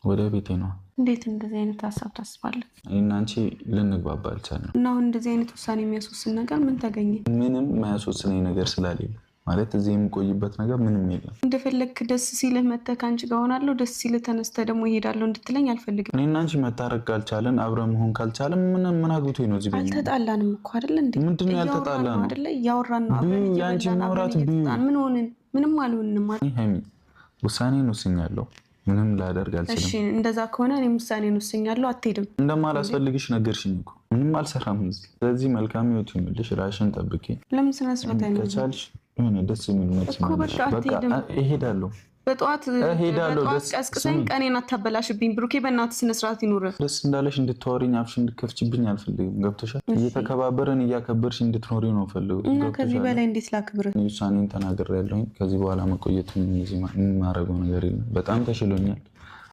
ወደ ቤቴ ነው። እንዴት እንደዚህ አይነት ሀሳብ ታስባለህ? እና አንቺ ልንግባባ አልቻልንም። እና አሁን እንደዚህ አይነት ውሳኔ የሚያስወስን ነገር ምን ተገኘ? ምንም የማያስወስነኝ ነገር ስላሌለ ማለት እዚህ የምቆይበት ነገር ምንም የለም። እንደፈለክ ደስ ሲልህ መተህ ከአንቺ ጋር ሆናለሁ፣ ደስ ሲልህ ተነስተህ ደግሞ እሄዳለሁ እንድትለኝ አልፈልግም። እኔና አንቺ መታረቅ ካልቻለን አብረን መሆን ካልቻለን ምን አግብቶኝ ነው እዚህ ቤት? አልተጣላንም እኮ አይደል እንዴ? ምንድነው ያልተጣላነው? አይደለ? እያወራን ነው አብረን። ያንቺ ማውራት ምን ሆነን? ምንም አልሆንንም አይደል? ሀይሚ ውሳኔን ወስኛለሁ። ምንም ላደርግ አልችልም። እሺ እንደዛ ከሆነ እኔም ውሳኔን ወስኛለሁ። አትሄድም። እንደማላስፈልግሽ ነገርሽኝ እኮ ምንም አልሰራም እዚህ። ስለዚህ መልካም ህይወት ይሁንልሽ። ራስሽን ጠብቂ። ለምን ስነ ስርዓት አይነው? ከቻልሽ የሆነ ደስ የሚል መልስ ማለት በቃ እሄዳለሁ። በጠዋት ቀስቅሰኝ ቀኔን አታበላሽብኝ ብሩኬ። በእናትህ ስነ ስርዓት ይኑር። ደስ እንዳለሽ እንድታወሪኝ አፍሽ እንድትከፍችብኝ አልፈልግም። ገብቶሻል? እየተከባበረን እያከበርሽ እንድትኖሪ ነው ፈልጉ። እና ከዚህ በላይ እንዴት ላክብርህ? ውሳኔን ተናግሬያለሁኝ። ከዚህ በኋላ መቆየት ምን ማረገው ነገር የለም። በጣም ተሽሎኛል።